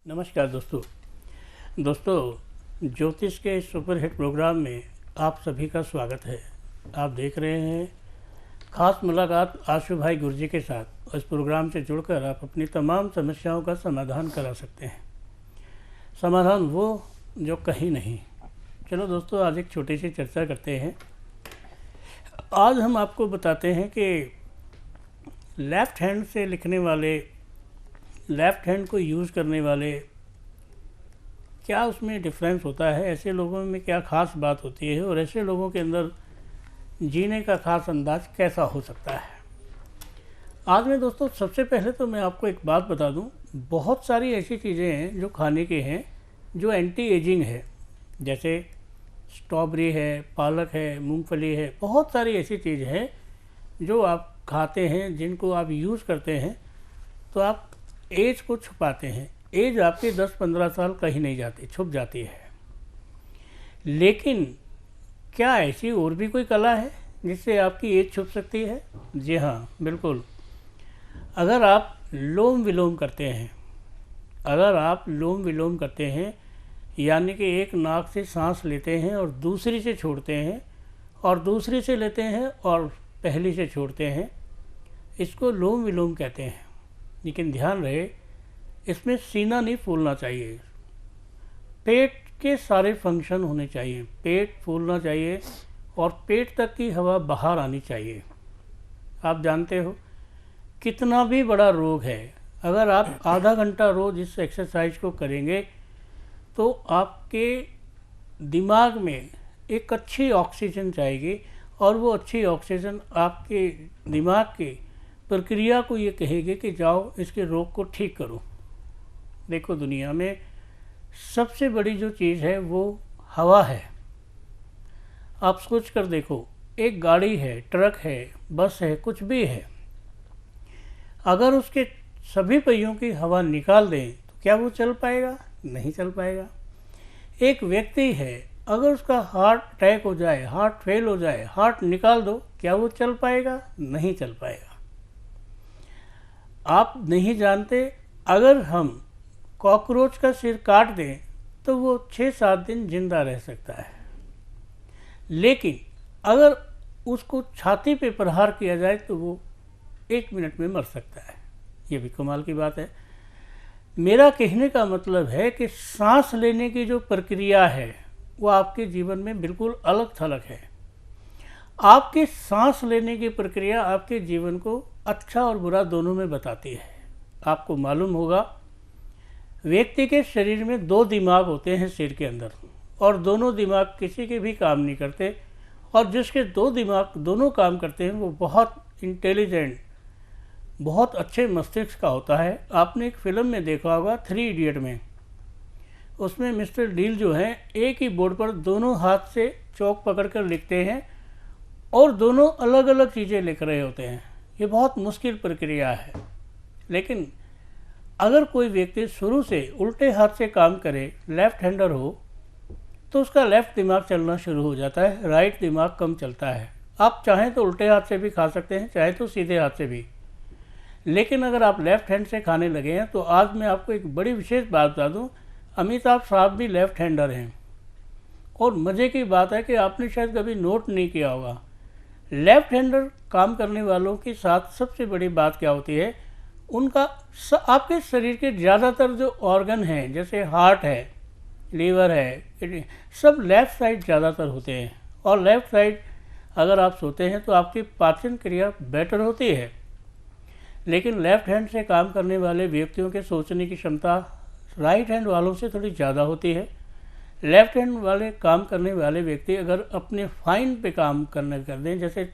नमस्कार दोस्तों ज्योतिष के सुपर हिट प्रोग्राम में आप सभी का स्वागत है। आप देख रहे हैं खास मुलाकात आशु भाई गुरजी के साथ। इस प्रोग्राम से जुड़कर आप अपनी तमाम समस्याओं का समाधान करा सकते हैं। समाधान वो जो कहीं नहीं। चलो दोस्तों, आज एक छोटी सी चर्चा करते हैं। आज हम आपको बताते हैं कि लेफ़्ट हैंड से लिखने वाले, लेफ़्ट हैंड को यूज़ करने वाले, क्या उसमें डिफरेंस होता है, ऐसे लोगों में क्या ख़ास बात होती है और ऐसे लोगों के अंदर जीने का ख़ास अंदाज कैसा हो सकता है। आज में दोस्तों सबसे पहले तो मैं आपको एक बात बता दूं, बहुत सारी ऐसी चीज़ें हैं जो खाने के हैं जो एंटी एजिंग है। जैसे स्ट्रॉबेरी है, पालक है, मूंगफली है, बहुत सारी ऐसी चीज़ है जो आप खाते हैं, जिनको आप यूज़ करते हैं तो आप एज को छुपाते हैं। एज आपकी 10-15 साल कहीं नहीं जाती, छुप जाती है। लेकिन क्या ऐसी और भी कोई कला है जिससे आपकी एज छुप सकती है? जी हाँ, बिल्कुल। अगर आप लोम विलोम करते हैं, अगर आप लोम विलोम करते हैं यानी कि एक नाक से सांस लेते हैं और दूसरी से छोड़ते हैं और दूसरी से लेते हैं और पहली से छोड़ते हैं, इसको लोम विलोम कहते हैं। लेकिन ध्यान रहे, इसमें सीना नहीं फूलना चाहिए, पेट के सारे फंक्शन होने चाहिए, पेट फूलना चाहिए और पेट तक की हवा बाहर आनी चाहिए। आप जानते हो कितना भी बड़ा रोग है, अगर आप आधा घंटा रोज इस एक्सरसाइज को करेंगे तो आपके दिमाग में एक अच्छी ऑक्सीजन जाएगी और वो अच्छी ऑक्सीजन आपके दिमाग की प्रक्रिया को ये कहेगी कि जाओ इसके रोग को ठीक करो। देखो, दुनिया में सबसे बड़ी जो चीज़ है वो हवा है। आप सोच कर देखो, एक गाड़ी है, ट्रक है, बस है, कुछ भी है, अगर उसके सभी पहियों की हवा निकाल दें तो क्या वो चल पाएगा? नहीं चल पाएगा। एक व्यक्ति है, अगर उसका हार्ट अटैक हो जाए, हार्ट फेल हो जाए, हार्ट निकाल दो, क्या वो चल पाएगा? नहीं चल पाएगा। आप नहीं जानते, अगर हम कॉकरोच का सिर काट दें तो वो 6-7 दिन जिंदा रह सकता है, लेकिन अगर उसको छाती पे प्रहार किया जाए तो वो 1 मिनट में मर सकता है। ये भी कमाल की बात है। मेरा कहने का मतलब है कि सांस लेने की जो प्रक्रिया है वो आपके जीवन में बिल्कुल अलग थलग है। आपके सांस लेने की प्रक्रिया आपके जीवन को अच्छा और बुरा दोनों में बताती है। आपको मालूम होगा, व्यक्ति के शरीर में 2 दिमाग होते हैं सिर के अंदर, और दोनों दिमाग किसी के भी काम नहीं करते, और जिसके 2 दिमाग दोनों काम करते हैं वो बहुत इंटेलिजेंट, बहुत अच्छे मस्तिष्क का होता है। आपने एक फिल्म में देखा होगा, 3 इडियट में, उसमें मिस्टर डील जो हैं एक ही बोर्ड पर दोनों हाथ से चौक पकड़कर लिखते हैं और दोनों अलग अलग चीज़ें लिख रहे होते हैं। ये बहुत मुश्किल प्रक्रिया है। लेकिन अगर कोई व्यक्ति शुरू से उल्टे हाथ से काम करे, लेफ़्ट हैंडर हो, तो उसका लेफ़्ट दिमाग चलना शुरू हो जाता है, राइट दिमाग कम चलता है। आप चाहें तो उल्टे हाथ से भी खा सकते हैं, चाहे तो सीधे हाथ से भी। लेकिन अगर आप लेफ़्ट हैंड से खाने लगे हैं तो आज मैं आपको एक बड़ी विशेष बात बता दूँ, अमिताभ साहब भी लेफ़्ट हैंडर हैं। और मज़े की बात है कि आपने शायद कभी नोट नहीं किया होगा, लेफ़्ट हैंडर काम करने वालों के साथ सबसे बड़ी बात क्या होती है, उनका आपके शरीर के ज़्यादातर जो ऑर्गन हैं, जैसे हार्ट है, लीवर है, किडनी, सब लेफ़्ट साइड ज़्यादातर होते हैं। और लेफ़्ट साइड अगर आप सोते हैं तो आपकी पाचन क्रिया बेटर होती है। लेकिन लेफ़्ट हैंड से काम करने वाले व्यक्तियों के सोचने की क्षमता राइट हैंड वालों से थोड़ी ज़्यादा होती है। लेफ़्ट हैंड वाले काम करने वाले व्यक्ति अगर अपने फाइन पे काम करने कर दें, जैसे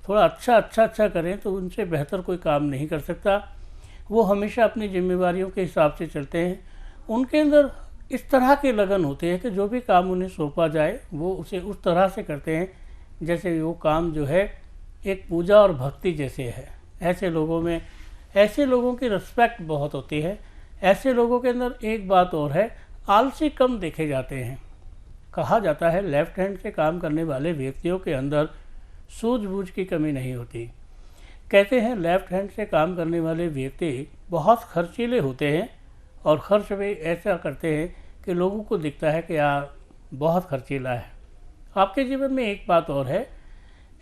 थोड़ा अच्छा करें, तो उनसे बेहतर कोई काम नहीं कर सकता। वो हमेशा अपनी जिम्मेवारियों के हिसाब से चलते हैं। उनके अंदर इस तरह के लगन होते हैं कि जो भी काम उन्हें सौंपा जाए वो उसे उस तरह से करते हैं जैसे वो काम जो है एक पूजा और भक्ति जैसे है। ऐसे लोगों की रिस्पेक्ट बहुत होती है। ऐसे लोगों के अंदर एक बात और है, आलसी कम देखे जाते हैं। कहा जाता है लेफ़्ट हैंड से काम करने वाले व्यक्तियों के अंदर सूझबूझ की कमी नहीं होती। कहते हैं लेफ़्ट हैंड से काम करने वाले व्यक्ति बहुत खर्चीले होते हैं और खर्च भी ऐसा करते हैं कि लोगों को दिखता है कि यार बहुत खर्चीला है। आपके जीवन में एक बात और है,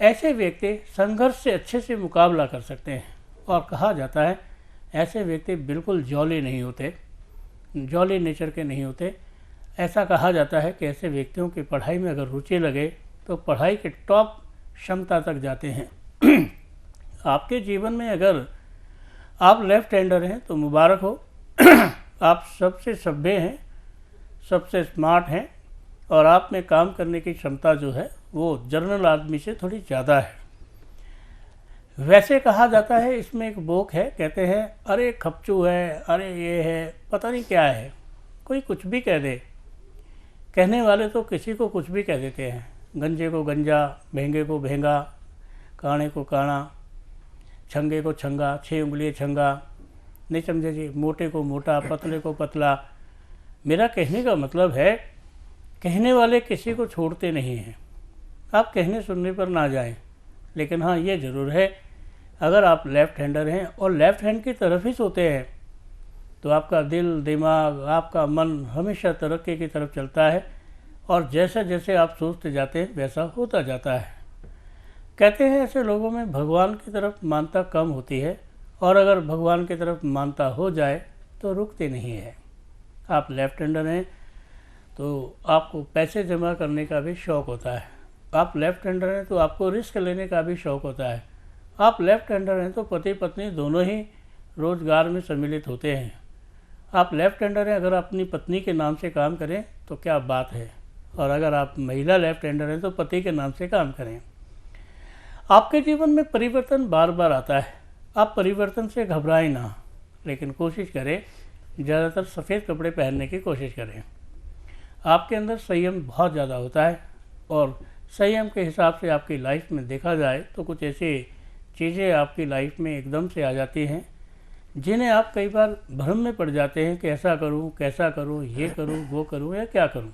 ऐसे व्यक्ति संघर्ष से अच्छे से मुकाबला कर सकते हैं। और कहा जाता है ऐसे व्यक्ति बिल्कुल जॉली नहीं होते, जॉली नेचर के नहीं होते। ऐसा कहा जाता है कि ऐसे व्यक्तियों की पढ़ाई में अगर रुचि लगे तो पढ़ाई के टॉप क्षमता तक जाते हैं। आपके जीवन में अगर आप लेफ्ट हैंडर हैं तो मुबारक हो। आप सबसे सभ्य हैं, सबसे स्मार्ट हैं और आप में काम करने की क्षमता जो है वो जनरल आदमी से थोड़ी ज़्यादा है। वैसे कहा जाता है, इसमें एक बोक है, कहते हैं अरे खपचू है, अरे ये है, पता नहीं क्या है, कोई कुछ भी कह दे। कहने वाले तो किसी को कुछ भी कह देते हैं, गंजे को गंजा, भेंगे को भेंगा, काणे को काणा, छंगे को छंगा, 6 उंगली छंगा, नहीं समझे जी, मोटे को मोटा, पतले को पतला। मेरा कहने का मतलब है, कहने वाले किसी को छोड़ते नहीं हैं। आप कहने सुनने पर ना जाएं, लेकिन हाँ ये ज़रूर है, अगर आप लेफ़्ट हैंडर हैं और लेफ़्ट हैंड की तरफ ही सोते हैं तो आपका दिल, दिमाग, आपका मन हमेशा तरक्की की तरफ चलता है और जैसे जैसे आप सोचते जाते हैं वैसा होता जाता है। कहते हैं ऐसे लोगों में भगवान की तरफ मानता कम होती है और अगर भगवान की तरफ मानता हो जाए तो रुकती नहीं है। आप लेफ़्ट हैंडर हैं तो आपको पैसे जमा करने का भी शौक़ होता है। आप लेफ़्ट हैंडर हैं तो आपको रिस्क लेने का भी शौक़ होता है। आप लेफ़्ट हैंडर हैं तो पति पत्नी दोनों ही रोज़गार में सम्मिलित होते हैं। आप लेफ़्ट हैंडर हैं, अगर अपनी पत्नी के नाम से काम करें तो क्या बात है, और अगर आप महिला लेफ़्ट हैंडर हैं तो पति के नाम से काम करें। आपके जीवन में परिवर्तन बार बार आता है, आप परिवर्तन से घबराएं ना, लेकिन कोशिश करें ज़्यादातर सफ़ेद कपड़े पहनने की कोशिश करें। आपके अंदर संयम बहुत ज़्यादा होता है और संयम के हिसाब से आपकी लाइफ में देखा जाए तो कुछ ऐसी चीज़ें आपकी लाइफ में एकदम से आ जाती हैं जिन्हें आप कई बार भ्रम में पड़ जाते हैं कि ऐसा करूं, कैसा करूं, ये करूं, वो करूं या क्या करूं।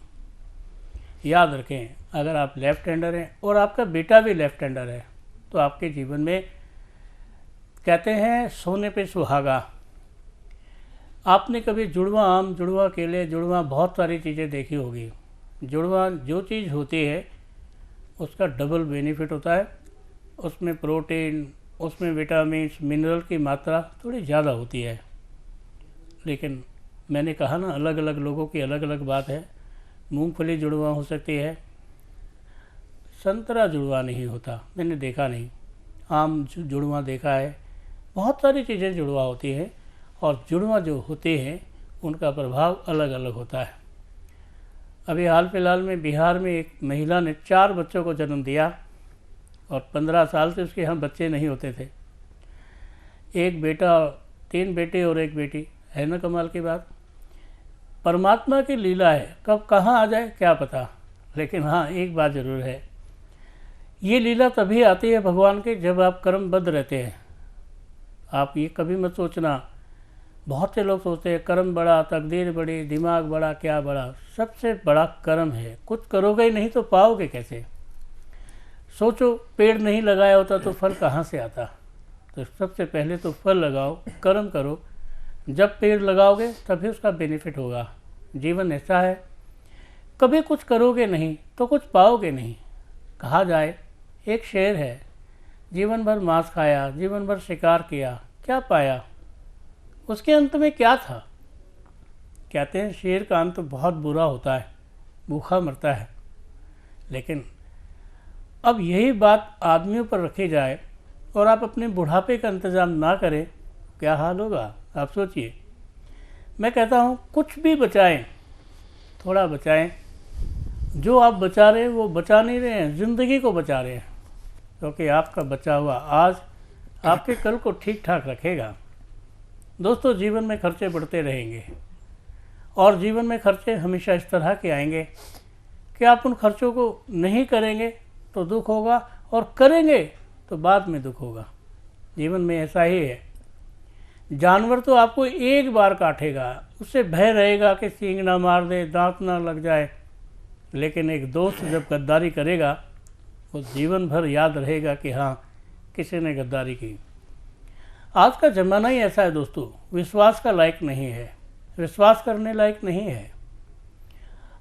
याद रखें, अगर आप लेफ़्ट हैंडर हैं और आपका बेटा भी लेफ़्ट हैंडर है तो आपके जीवन में कहते हैं सोने पे सुहागा। आपने कभी जुड़वा आम, जुड़वा केले, जुड़वा बहुत सारी चीज़ें देखी होगी। जुड़वा जो चीज़ होती है उसका डबल बेनिफिट होता है, उसमें प्रोटीन, उसमें विटामिन्स, मिनरल की मात्रा थोड़ी ज़्यादा होती है। लेकिन मैंने कहा ना, अलग अलग लोगों की अलग अलग बात है। मूंगफली जुड़वा हो सकती है, संतरा जुड़वा नहीं होता, मैंने देखा नहीं। आम जुड़वा देखा है, बहुत सारी चीज़ें जुड़वा होती हैं और जुड़वा जो होते हैं उनका प्रभाव अलग अलग होता है। अभी हाल फिलहाल में बिहार में एक महिला ने 4 बच्चों को जन्म दिया और 15 साल से उसके यहाँ बच्चे नहीं होते थे। एक बेटा, 3 बेटे और 1 बेटी, है ना कमाल की बात। परमात्मा की लीला है, कब कहाँ आ जाए क्या पता। लेकिन हाँ एक बात ज़रूर है, ये लीला तभी आती है भगवान की जब आप कर्मबद्ध रहते हैं। आप ये कभी मत सोचना, बहुत से लोग सोचते हैं कर्म बड़ा, तकदीर बड़ी, दिमाग बड़ा, क्या बड़ा। सबसे बड़ा कर्म है। कुछ करोगे ही नहीं तो पाओगे कैसे। सोचो, पेड़ नहीं लगाया होता तो फल कहाँ से आता। तो सबसे पहले तो फल लगाओ, कर्म करो, जब पेड़ लगाओगे तभी उसका बेनिफिट होगा। जीवन ऐसा है, कभी कुछ करोगे नहीं तो कुछ पाओगे नहीं। कहा जाए, एक शेर है, जीवन भर मांस खाया, जीवन भर शिकार किया, क्या पाया, उसके अंत में क्या था। कहते हैं शेर का अंत बहुत बुरा होता है, भूखा मरता है। लेकिन अब यही बात आदमियों पर रखी जाए और आप अपने बुढ़ापे का इंतज़ाम ना करें, क्या हाल होगा आप सोचिए। मैं कहता हूँ कुछ भी बचाएं, थोड़ा बचाएं। जो आप बचा रहे हैं वो बचा नहीं रहे हैं, ज़िंदगी को बचा रहे हैं, क्योंकि आपका बचा हुआ आज आपके कल को ठीक ठाक रखेगा। दोस्तों, जीवन में खर्चे बढ़ते रहेंगे और जीवन में खर्चे हमेशा इस तरह के आएंगे कि आप उन खर्चों को नहीं करेंगे तो दुख होगा और करेंगे तो बाद में दुख होगा। जीवन में ऐसा ही है। जानवर तो आपको एक बार काटेगा, उससे भय रहेगा कि सींग ना मार दे, दांत ना लग जाए। लेकिन एक दोस्त जब गद्दारी करेगा वो जीवन भर याद रहेगा कि हाँ, किसी ने गद्दारी की। आज का ज़माना ही ऐसा है दोस्तों, विश्वास का लायक नहीं है। विश्वास करने लायक नहीं है।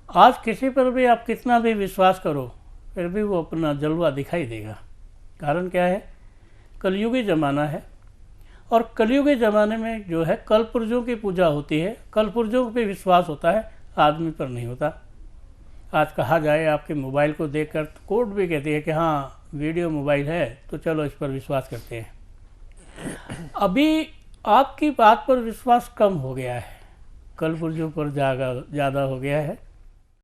आज किसी पर भी आप कितना भी विश्वास करो फिर भी वो अपना जलवा दिखाई देगा। कारण क्या है? कलयुगी ज़माना है और कलयुगी ज़माने में जो है कलपुर्जों की पूजा होती है, कलपुर्जों पे विश्वास होता है, आदमी पर नहीं होता। आज कहा जाए आपके मोबाइल को देखकर तो कोर्ट भी कहती है कि हाँ वीडियो मोबाइल है तो चलो इस पर विश्वास करते हैं। अभी आपकी बात पर विश्वास कम हो गया है, कलपुर्जों पर ज़्यादा हो गया है।